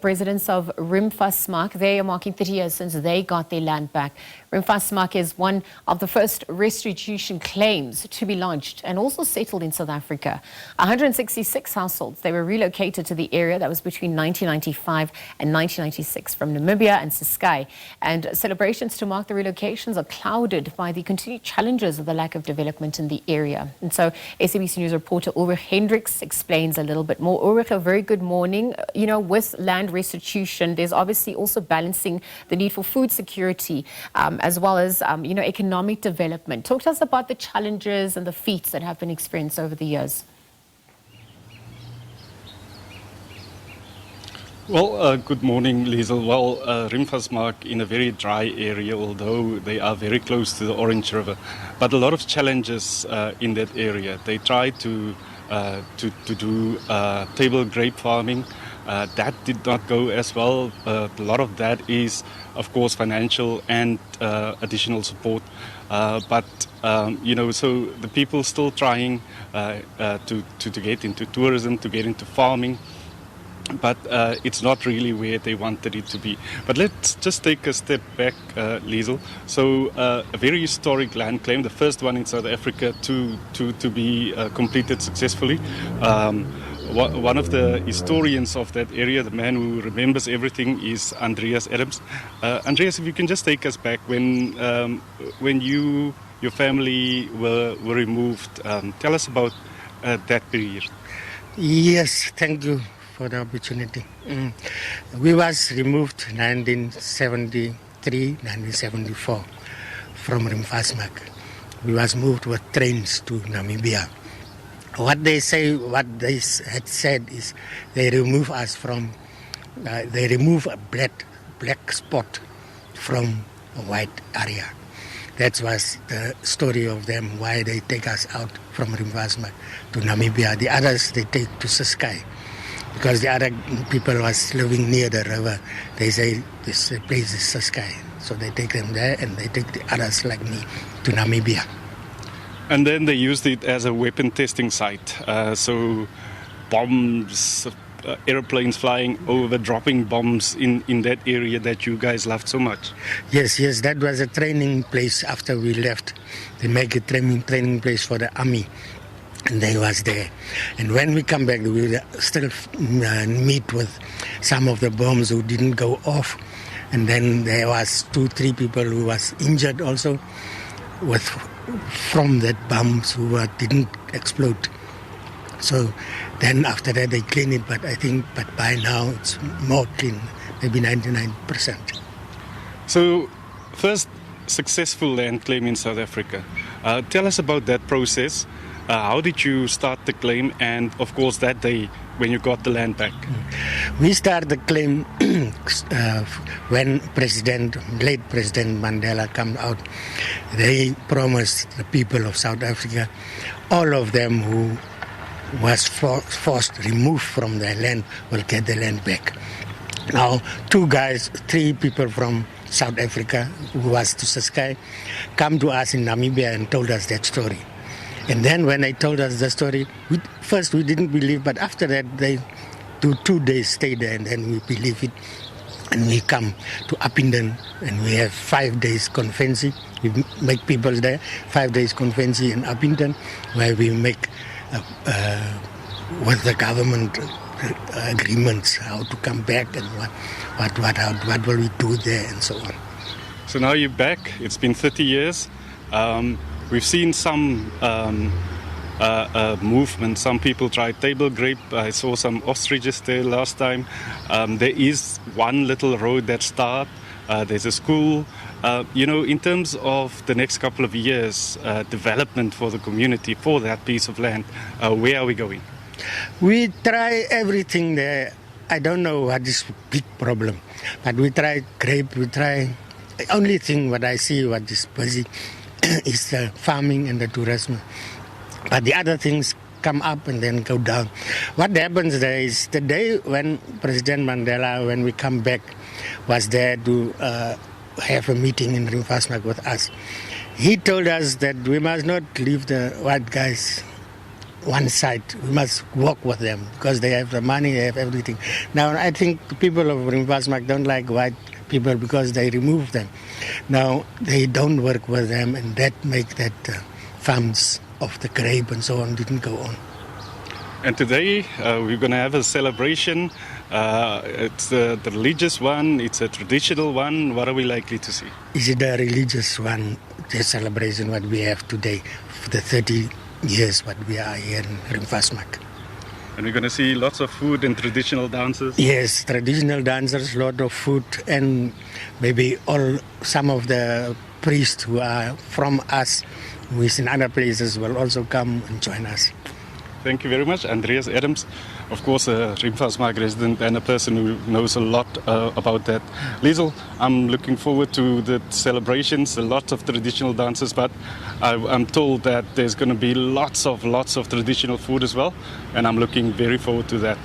Residents of Riemvasmaak, they are marking 30 years since they got their land back. Riemvasmaak is one of the first restitution claims to be launched and also settled in South Africa. 166 households, they were relocated to the area that was between 1995 and 1996 from Namibia and Ciskei. And celebrations to mark the relocations are clouded by the continued challenges of the lack of development in the area. And so SABC News reporter Ulrich Hendricks explains a little bit more. Ulrich, a very good morning. With land restitution, there's obviously also balancing the need for food security as well as, economic development. Talk to us about the challenges and the feats that have been experienced over the years. Well, good morning, Liesel. Well, Riemvasmaak in a very dry area, although they are very close to the Orange River, but a lot of challenges in that area. They try to do table grape farming. That did not go as well. A lot of that is, of course, financial and additional support. So the people still trying to get into tourism, to get into farming. But it's not really where they wanted it to be. But let's just take a step back, Liesel. So a very historic land claim, the first one in South Africa to be completed successfully. One of the historians of that area, the man who remembers everything, is Andreas Adams. Andreas, if you can just take us back when your family were removed, tell us about that period. Yes, thank you for the opportunity. We was removed 1973, 1974 from Riemvasmaak. We was moved with trains to Namibia. What they had said is they remove us from, they remove a black spot from a white area. That was the story of them, why they take us out from Riemvasmaak to Namibia. The others they take to Ciskei, because the other people was living near the river. They say this place is Ciskei, so they take them there and they take the others like me to Namibia. And then they used it as a weapon testing site. So bombs, airplanes flying over, dropping bombs in that area that you guys loved so much. Yes, that was a training place after we left. They make a training place for the army. And they was there. And when we come back, we will still meet with some of the bombs who didn't go off. And then there was 2-3 people who was injured also from that bombs who didn't explode. So then after that they clean it, but by now it's more clean, maybe 99%. So first successful land claim in South Africa. Tell us about that process. How did you start the claim, and of course that day when you got the land back? We started the claim when late President Mandela came out. They promised the people of South Africa, all of them who was forced removed from their land will get the land back. Now 3 people from South Africa who was to Ciskei come to us in Namibia and told us that story. And then when they told us the story, first we didn't believe, but after that they do 2 days stay there and then we believe it. And we come to Upington and we have 5 days conference. We make people there, 5 days conference in Upington, where we make with the government agreements how to come back and what will we do there and so on. So now you're back. It's been 30 years. We've seen some movement. Some people tried table grape. I saw some ostriches there last time. There is one little road that starts. There's a school. In terms of the next couple of years, development for the community, for that piece of land, where are we going? We try everything there. I don't know what is big problem, but we try grape. We try. The only thing what I see what is busy is the farming and the tourism. But the other things come up and then go down. What happens there is the day when President Mandela, when we come back, was there to have a meeting in Riemvasmaak with us. He told us that we must not leave the white guys one side. We must walk with them because they have the money, they have everything. Now, I think the people of Riemvasmaak don't like white people because they remove them. Now, they don't work with them, and that make that farms of the grape and so on didn't go on. And today we're going to have a celebration. It's the religious one, it's a traditional one. What are we likely to see? Is it the religious one, the celebration what we have today for the 30 years what we are here in Riemvasmaak? And we're going to see lots of food and traditional dances? Yes, traditional dancers, lot of food, and maybe some of the priests who are from us, who is in other places, will also come and join us. Thank you very much, Andreas Adams. Of course, a Riemvasmaak resident and a person who knows a lot about that. Liesel, I'm looking forward to the celebrations, a lot of traditional dances, but I'm told that there's going to be lots of traditional food as well, and I'm looking very forward to that.